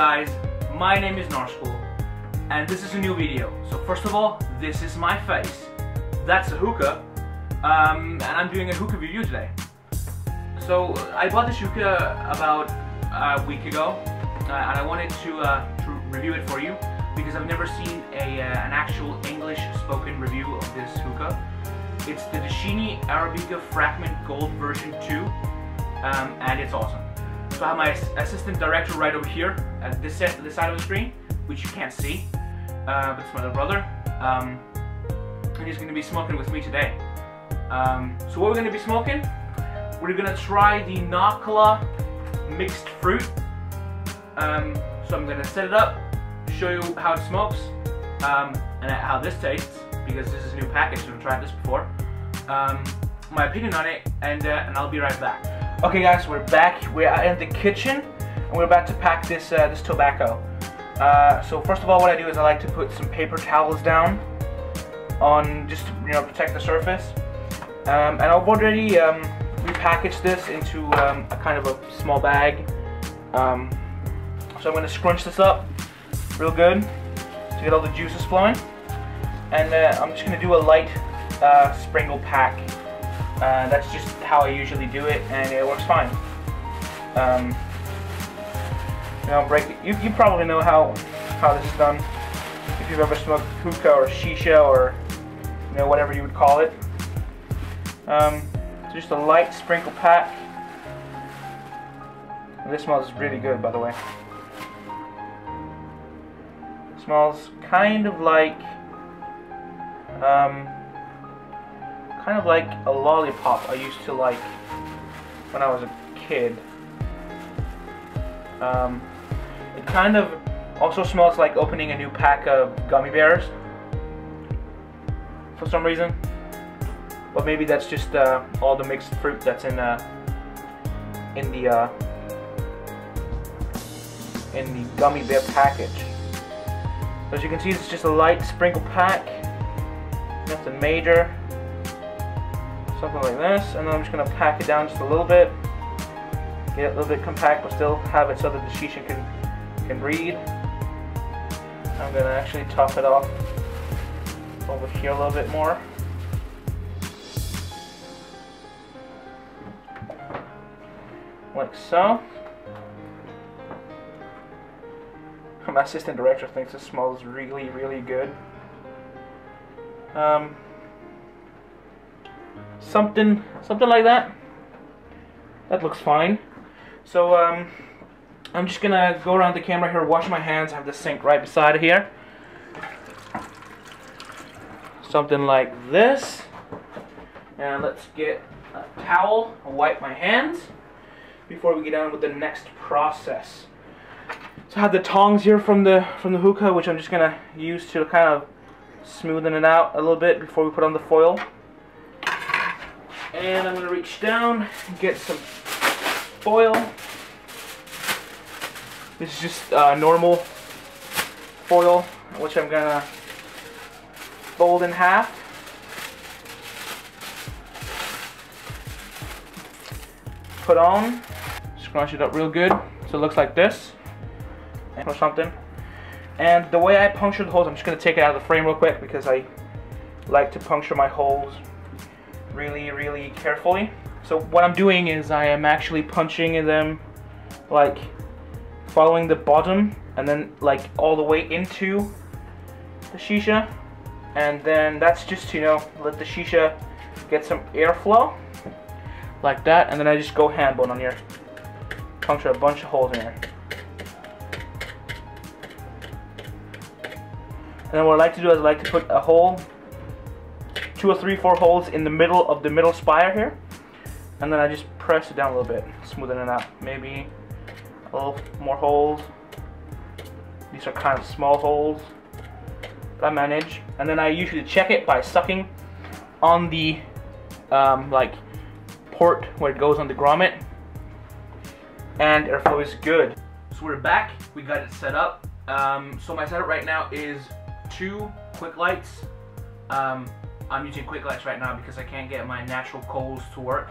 guys, my name is Narskool, and this is a new video. So first of all, this is my face. That's a hookah, and I'm doing a hookah review today. So I bought this hookah about a week ago, and I wanted to review it for you because I've never seen an actual English spoken review of this hookah. It's the Dschinni Arabica Fragment Gold version 2, and it's awesome. So I have my assistant director right over here at this side of the screen, which you can't see, but it's my little brother, and he's going to be smoking with me today. So what we're going to be smoking, we're going to try the Nakhla Mixed fruit. So I'm going to set it up, show you how it smokes, and how this tastes, because this is a new package, so I've tried this before, my opinion on it, and I'll be right back. Okay guys, we're back. We're in the kitchen and we're about to pack this this tobacco. So first of all, what I do is I like to put some paper towels down on, just to, protect the surface. And I've already repackaged this into a kind of a small bag. So I'm going to scrunch this up real good to get all the juices flowing. And I'm just going to do a light sprinkle pack. That's just how I usually do it, and it works fine. Break it. You probably know how this is done if you've ever smoked hookah or shisha or whatever you would call it. So just a light sprinkle pack. And this smells really good, by the way. It smells kind of like a lollipop I used to like when I was a kid. It kind of also smells like opening a new pack of gummy bears for some reason, but maybe that's just all the mixed fruit that's in the gummy bear package. So as you can see, it's just a light sprinkle pack, nothing major. Something like this, and then I'm just going to pack it down just a little bit, get it a little bit compact, but still have it so that the shisha can breathe. I'm going to actually top it off over here a little bit more. Like so. My assistant director thinks it smells really, really good. Something like that. That looks fine. So I'm just gonna go around the camera here, wash my hands. I have the sink right beside here. Something like this. And let's get a towel and wipe my hands before we get on with the next process. So I have the tongs here from the hookah, which I'm just gonna use to kind of smoothen it out a little bit before we put on the foil. And I'm going to reach down and get some foil. This is just normal foil, which I'm going to fold in half. Put on. Scrunch it up real good so it looks like this. Or something. And the way I puncture the holes, I'm just going to take it out of the frame real quick because I like to puncture my holes really, really carefully. So what I'm doing is I am actually punching in them, like following the bottom and then like all the way into the shisha, and then that's just to let the shisha get some airflow like that, and then I just go hand bone on here, puncture a bunch of holes in there. And then what I like to do is I like to put a hole, 2 or 3, 4 holes in the middle of the middle spire here, and then I just press it down a little bit, smoothing it out. Maybe a little more holes. These are kind of small holes, but I manage. And then I usually check it by sucking on the like port where it goes on the grommet, and airflow is good. So we're back. We got it set up. So my setup right now is 2 quick lights. I'm using quick lights right now because I can't get my natural coals to work,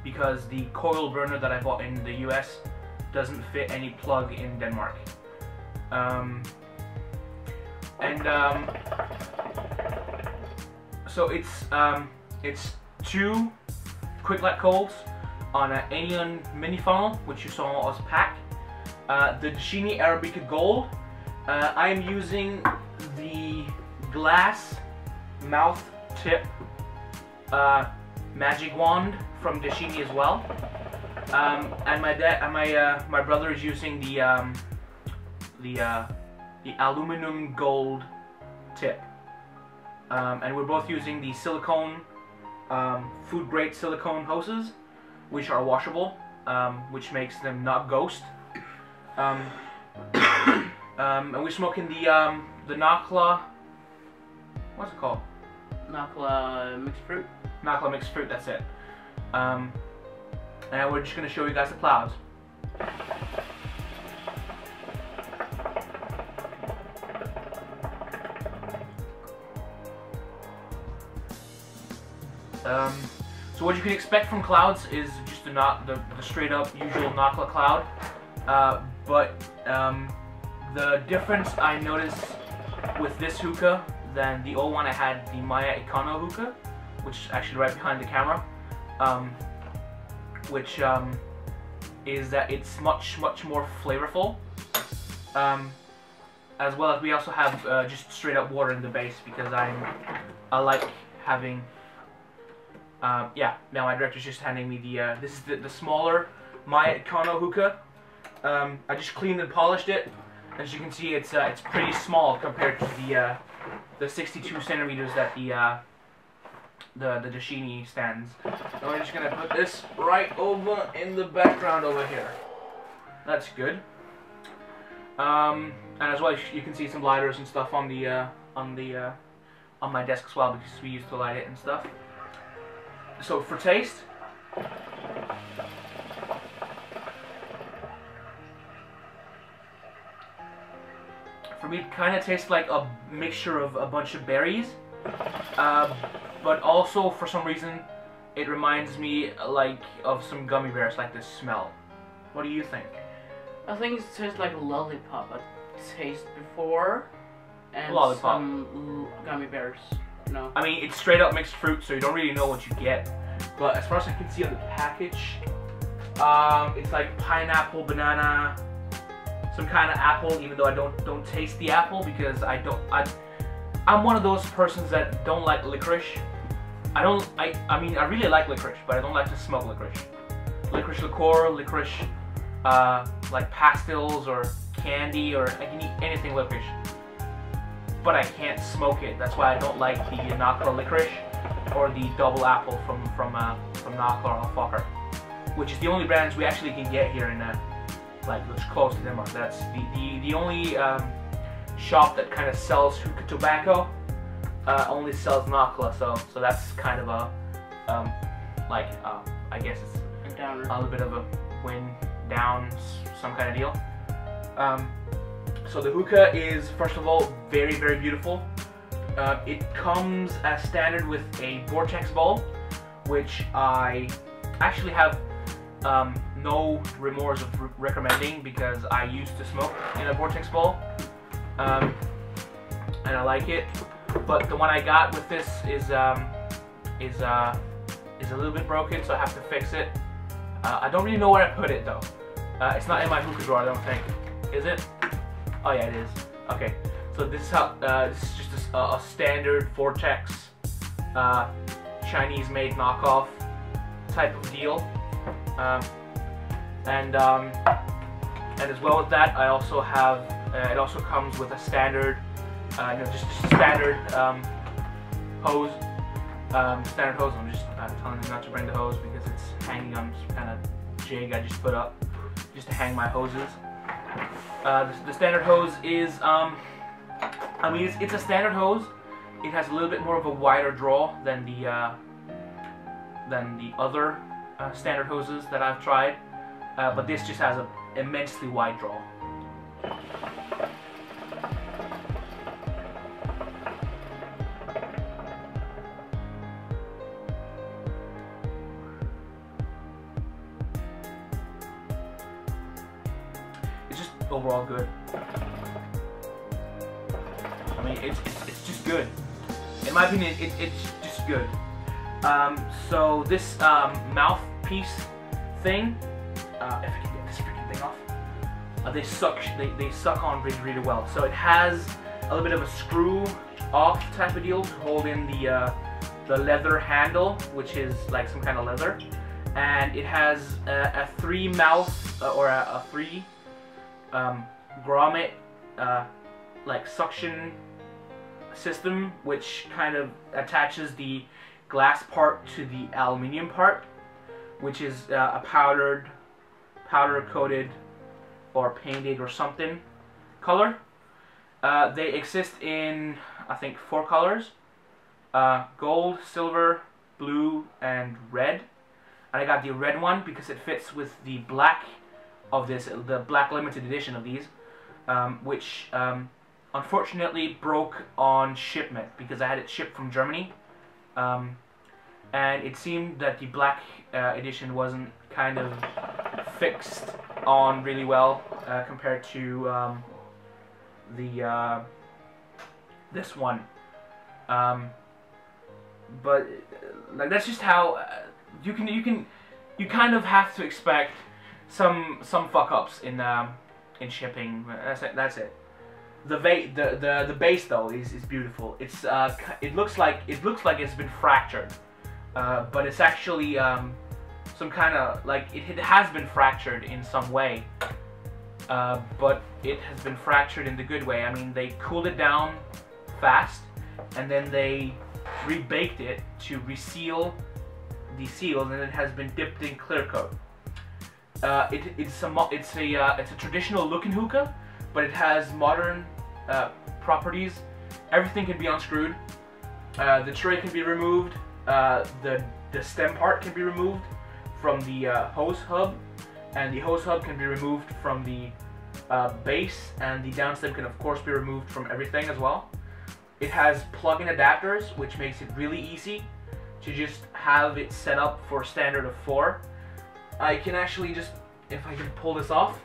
because the coil burner that I bought in the US doesn't fit any plug in Denmark. So it's 2 quick light coals on an alien mini funnel, which you saw us pack. The Dschinni Arabica Gold. I am using the glass mouth tip magic wand from Dschinni as well. And my brother is using the aluminum gold tip. And we're both using the silicone, food grade silicone hoses, which are washable, which makes them not ghost. And we're smoking the Nakhla, what's it called? Nakhla Mixed fruit. Nakhla Mixed fruit, that's it. And we're just going to show you guys the clouds. So what you can expect from clouds is just the straight up usual Nakhla cloud, but the difference I noticed with this hookah than the old one I had, the Maya Econo hookah, which is actually right behind the camera, which is that it's much more flavorful, as well as we also have just straight up water in the base because I like having. Yeah, now my director's just handing me this is the smaller Maya Econo hookah. I just cleaned and polished it. As you can see, it's pretty small compared to the 62 centimeters that the Dschinni stands. So we're just gonna put this right over in the background over here. That's good. And as well, you can see some lighters and stuff on my desk as well because we used to light it and stuff. So for taste, for me it kind of tastes like a mixture of a bunch of berries, but also for some reason it reminds me like of some gummy bears, like the smell. What do you think? I think it tastes like a lollipop I tasted before, and lollipop. Some gummy bears. No. I mean, it's straight up mixed fruit, so you don't really know what you get. But as far as I can see on the package, it's like pineapple, banana, some kind of apple. Even though I don't taste the apple because I'm one of those persons that don't like licorice. I mean, I really like licorice, but I don't like to smoke licorice. Licorice liqueur, licorice, like pastils or candy, or I can eat anything licorice. But I can't smoke it. That's why I don't like the Nakhla licorice or the double apple from Nakhla or Alfakar, which is the only brands we actually can get here in like that's close to Denmark. That's the only shop that kind of sells hookah tobacco. Only sells Nakhla, so that's kind of a I guess it's a little bit of a win down some kind of deal. So the hookah is, first of all, very beautiful. It comes as standard with a vortex bowl, which I actually have no remorse of recommending because I used to smoke in a vortex bowl, and I like it. But the one I got with this is a little bit broken, so I have to fix it. I don't really know where I put it though. It's not in my hookah drawer, I don't think. Is it? Oh yeah, it is. Okay, so this is how. This is just a standard vortex, Chinese-made knockoff type of deal. And as well with that, I also have. It also comes with a standard, just a standard hose. Standard hose. I'm just telling you not to bring the hose because it's hanging on some kind of jig I just put up just to hang my hoses. The standard hose is, I mean, it's a standard hose. It has a little bit more of a wider draw than the other standard hoses that I've tried, but this just has an immensely wide draw. It's just overall good. I mean, it's just good. In my opinion, it's just good. So this mouthpiece thing, if I can get this freaking thing off, they suck on really well. So it has a little bit of a screw off type of deal to hold in the leather handle, which is like some kind of leather, and it has a 3-mouth or a 3 grommet like suction system, which kind of attaches the glass part to the aluminium part, which is a powder coated or painted or something color. They exist in, I think, 4 colors: gold, silver, blue, and red. And I got the red one because it fits with the black of this, the black limited edition of these, which unfortunately broke on shipment because I had it shipped from Germany, and it seemed that the black edition wasn't kind of fixed on really well compared to this one. But like, that's just how you kind of have to expect some fuck ups in shipping. That's it. The base though is beautiful. It's it looks like it's been fractured, but it's actually some kind of, like, it has been fractured in some way, but it has been fractured in the good way. I mean, they cooled it down fast, and then they rebaked it to reseal the seals, and it has been dipped in clear coat. It's a traditional looking hookah, but it has modern properties. Everything can be unscrewed. The tray can be removed. The stem part can be removed from the hose hub, and the hose hub can be removed from the base, and the downstem can of course be removed from everything as well. It has plug-in adapters, which makes it really easy to just have it set up for a standard of 4. I can actually just, if I can pull this off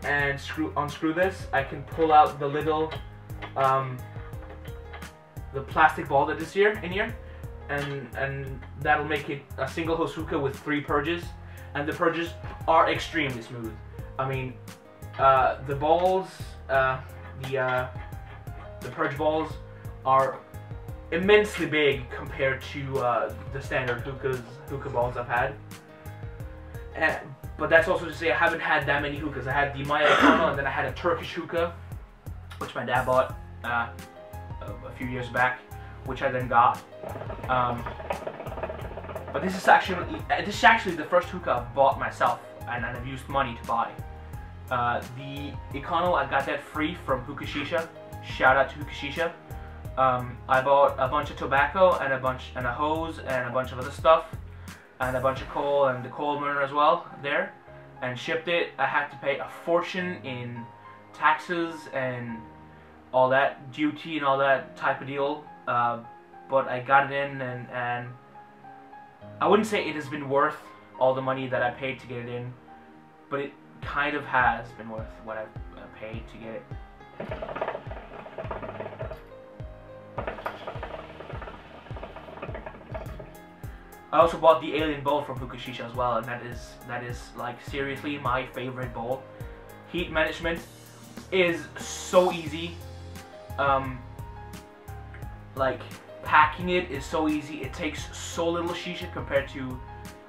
and unscrew this, I can pull out the little the plastic ball that is in here, and that'll make it a single hose hookah with 3 purges, and the purges are extremely smooth. I mean, the balls, the purge balls are immensely big compared to the standard hookah balls I've had. But that's also to say I haven't had that many hookahs. I had the Maya Econo, and then I had a Turkish hookah, which my dad bought a few years back, which I then got. But this is actually the first hookah I've bought myself, and I've used money to buy. The Econo, I got that free from Hookah Shisha. Shout out to Hookah Shisha. I bought a bunch of tobacco and a hose and a bunch of other stuff, and a bunch of coal and the coal burner as well there, and shipped it. I had to pay a fortune in taxes and all that, duty and all that type of deal, but I got it in, and I wouldn't say it has been worth all the money that I paid to get it in, but it kind of has been worth what I've paid to get it. I also bought the Alien bowl from Hookah Shisha as well, and that is like seriously my favorite bowl. Heat management is so easy. Like, packing it is so easy. It takes so little shisha compared to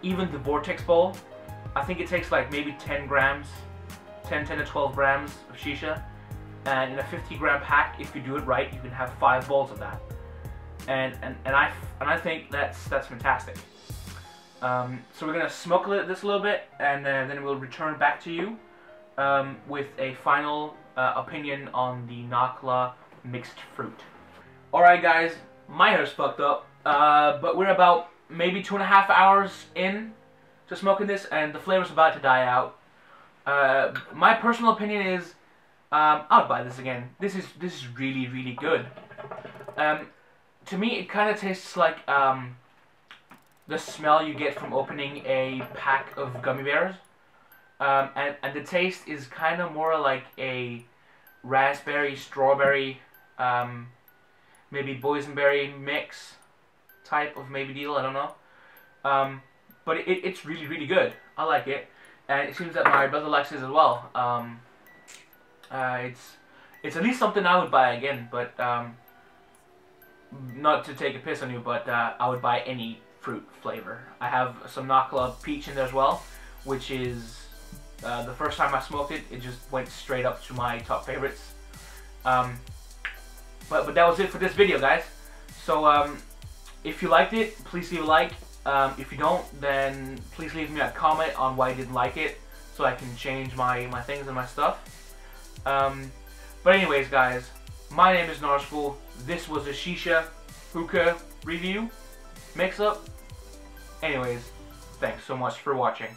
even the Vortex bowl. I think it takes like maybe 10 to 12 grams of shisha, and in a 50-gram pack, if you do it right, you can have 5 bowls of that. And I think that's fantastic. So we're gonna smoke this a little bit, and then we'll return back to you with a final opinion on the Nakhla Mixed fruit. Alright guys, my hair's fucked up, but we're about maybe 2.5 hours in to smoking this, and the flavor's about to die out. My personal opinion is, I'll buy this again. This is really good. To me, it kind of tastes like the smell you get from opening a pack of gummy bears, and the taste is kind of more like a raspberry, strawberry, maybe boysenberry mix type of maybe deal. I don't know. But it's really, really good. I like it, and it seems that my brother likes it as well. It's at least something I would buy again, but not to take a piss on you, but I would buy any fruit flavor. I have some Nakhla peach in there as well, which is the first time I smoked it, it just went straight up to my top favorites. But that was it for this video, guys. So if you liked it, please leave a like. If you don't, then please leave me a comment on why you didn't like it, so I can change my things and my stuff. But anyways, guys, my name is Narshpool. This was a Shisha Hookah review, mix-up. Anyways, thanks so much for watching.